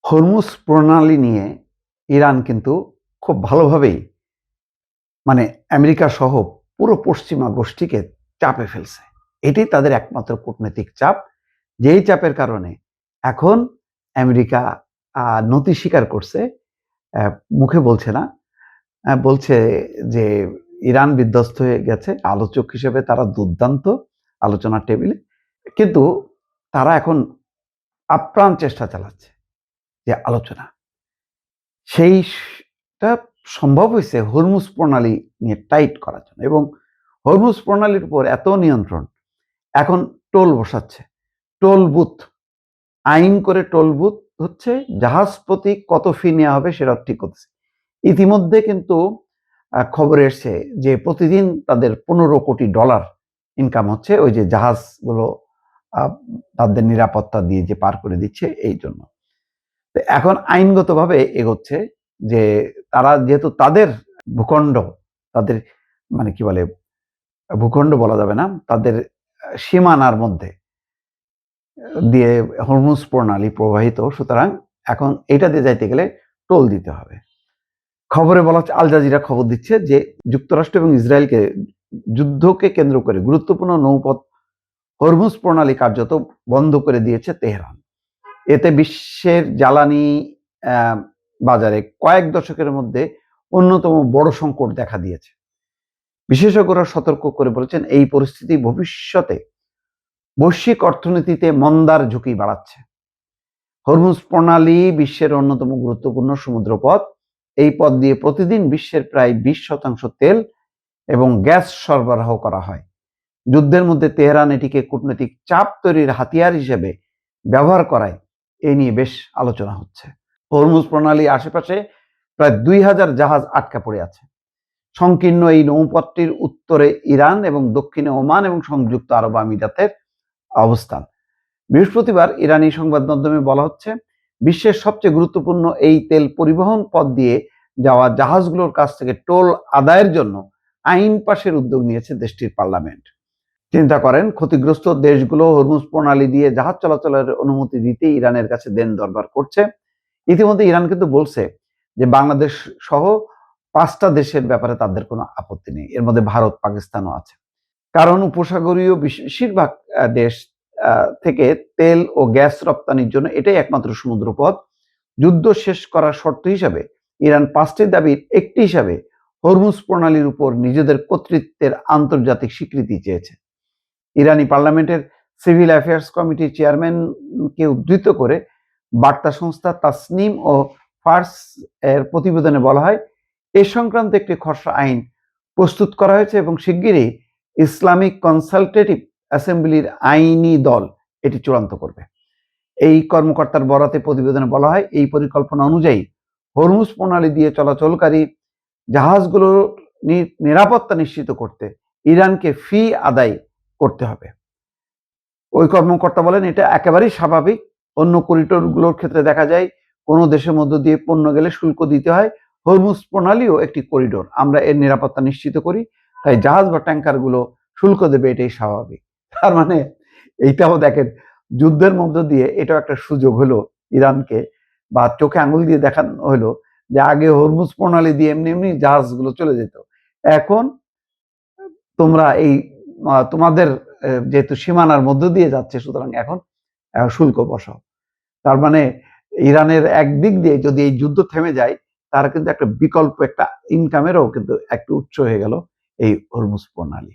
Hormuz প্রণালী নিয়ে Iran কিন্তু খুব ভালোভাবেই মানে আমেরিকা সহ পুরো পশ্চিমা গোষ্ঠীকে চাপে ফেলছে। এটাই তাদের একমাত্র কূটনৈতিক চাপ। যেই চাপের কারণে এখন আমেরিকা নতি স্বীকার করছে, মুখে বলছে না, বলছে যে ইরান বিধ্বস্ত হয়ে গেছে। আলোচক হিসেবে তারা দুর্দান্ত আলোচনার টেবিলে, কিন্তু তারা এখন আপ্রাণ চেষ্টা চালাচ্ছে যে আলোচনা সেইটা সম্ভব হয়েছে হরমুজ প্রণালী নিয়ে টাইট করার জন্য। এবং হরমুজ প্রণালীর উপর এত নিয়ন্ত্রণ, এখন টোল বসাচ্ছে, টোল বুথ আইন করে টোল বুথ হচ্ছে, জাহাজ প্রতি কত ফি নেওয়া হবে সেটা ঠিক করতেছে। ইতিমধ্যে কিন্তু খবর এসছে যে প্রতিদিন তাদের $15 কোটি ইনকাম হচ্ছে ওই যে জাহাজগুলো তাদের নিরাপত্তা দিয়ে যে পার করে দিচ্ছে এই জন্য। এখন আইনগতভাবে এগোচ্ছে যে তারা যেহেতু তাদের ভূখণ্ড, তাদের মানে কি বলে, ভূখণ্ড বলা যাবে না, তাদের সীমানার মধ্যে দিয়ে হরমুজ প্রণালী প্রবাহিত, সুতরাং এখন এটা দিয়ে যাইতে গেলে টোল দিতে হবে। খবরে বলা হচ্ছে, আল জাজিরা খবর দিচ্ছে যে যুক্তরাষ্ট্র এবং ইসরায়েলকে যুদ্ধকে কেন্দ্র করে গুরুত্বপূর্ণ নৌপথ হরমুজ প্রণালী কার্যত বন্ধ করে দিয়েছে তেহরান। এতে বিশ্বের জ্বালানি বাজারে কয়েক দশকের মধ্যে অন্যতম বড় সংকট দেখা দিয়েছে। বিশেষজ্ঞরা সতর্ক করে বলেছেন এই পরিস্থিতি ভবিষ্যতে বৈশ্বিক অর্থনীতিতে মন্দার ঝুঁকি বাড়াচ্ছে। হরমুজ প্রণালী বিশ্বের অন্যতম গুরুত্বপূর্ণ সমুদ্রপথ। এই পথ দিয়ে প্রতিদিন বিশ্বের প্রায় 20% তেল এবং গ্যাস সরবরাহ করা হয়। যুদ্ধের মধ্যে তেহরান এটিকে কূটনৈতিক চাপ তৈরির হাতিয়ার হিসেবে ব্যবহার করায় এ নিয়ে বেশ আলোচনা হচ্ছে। হরমুজ প্রণালী আশেপাশে প্রায় 2000 জাহাজ আটকা পড়ে আছে। সংকীর্ণ এই নৌপথটির উত্তরে ইরান এবং দক্ষিণে ওমান এবং সংযুক্ত আরব আমিরাতের অবস্থান। বৃহস্পতিবার ইরানি সংবাদ মাধ্যমে বলা হচ্ছে, বিশ্বের সবচেয়ে গুরুত্বপূর্ণ এই তেল পরিবহন পথ দিয়ে যাওয়া জাহাজগুলোর কাছ থেকে টোল আদায়ের জন্য আইন পাশের উদ্যোগ নিয়েছে দেশটির পার্লামেন্ট। চিন্তা করেন, ক্ষতিগ্রস্ত দেশগুলো হরমুজ প্রণালী দিয়ে জাহাজ চলাচলের অনুমতি দিতে ইরানের কাছে দেন দরবার করছে। ইতিমধ্যে ইরান কিন্তু বলছে যে বাংলাদেশ সহ 5টা দেশের ব্যাপারে তাদের কোনো আপত্তি নেই, এর মধ্যে ভারত পাকিস্তানও আছে। কারণ উপসাগরীয় বেশিরভাগ দেশ থেকে তেল ও গ্যাস রপ্তানির জন্য এটাই একমাত্র সমুদ্রপথ। যুদ্ধ শেষ করার শর্ত হিসাবে ইরান 5টি দাবির একটি হিসাবে হরমুজ প্রণালীর উপর নিজেদের কর্তৃত্বের আন্তর্জাতিক স্বীকৃতি চেয়েছে। ইরানি পার্লামেন্টের সিভিল অ্যাফেয়ার্স কমিটির চেয়ারম্যানকে উদ্ধৃত করে বার্তা সংস্থা তাসনিম ও ফার্স এর প্রতিবেদনে বলা হয়, এ সংক্রান্ত একটি খসড়া আইন প্রস্তুত করা হয়েছে এবং শিগগিরই ইসলামিক কনসালটেটিভ অ্যাসেম্বলির আইনি দল এটি চূড়ান্ত করবে। এই কর্মকর্তার বরাতে প্রতিবেদনে বলা হয়, এই পরিকল্পনা অনুযায়ী হরমুজ প্রণালী দিয়ে চলাচলকারী জাহাজগুলোর নিরাপত্তা নিশ্চিত করতে ইরানকে ফি আদায় করতে হবে। ওই কর্মকর্তা বলেন, এটা একেবারেই স্বাভাবিক। অন্য করিডোরগুলোর ক্ষেত্রে দেখা যায় কোনো দেশের মধ্য দিয়ে পণ্য গেলে শুল্ক দিতে হয়। হরমুজ প্রণালীও একটি করিডোর, আমরা এর নিরাপত্তা নিশ্চিত করি, তাই জাহাজ বা ট্যাঙ্কারগুলো শুল্ক দেবে, এটাই স্বাভাবিক। তার মানে এইটাও দেখেন, যুদ্ধের মধ্য দিয়ে এটাও একটা সুযোগ হলো ইরানকে, বা চোখে আঙুল দিয়ে দেখানো হলো যে আগে হরমুজ প্রণালী দিয়ে এমনি এমনি জাহাজগুলো চলে যেত, এখন তোমরা এই তোমাদের যেহেতু সীমানার মধ্য দিয়ে যাচ্ছে, সুতরাং এখন শুল্ক বসাও। তার মানে ইরানের একদিক দিয়ে যদি এই যুদ্ধ থেমে যায়, তার কিন্তু একটা বিকল্প একটা ইনকামেরও কিন্তু একটা উৎস হয়ে গেল এই হরমুজ প্রণালী।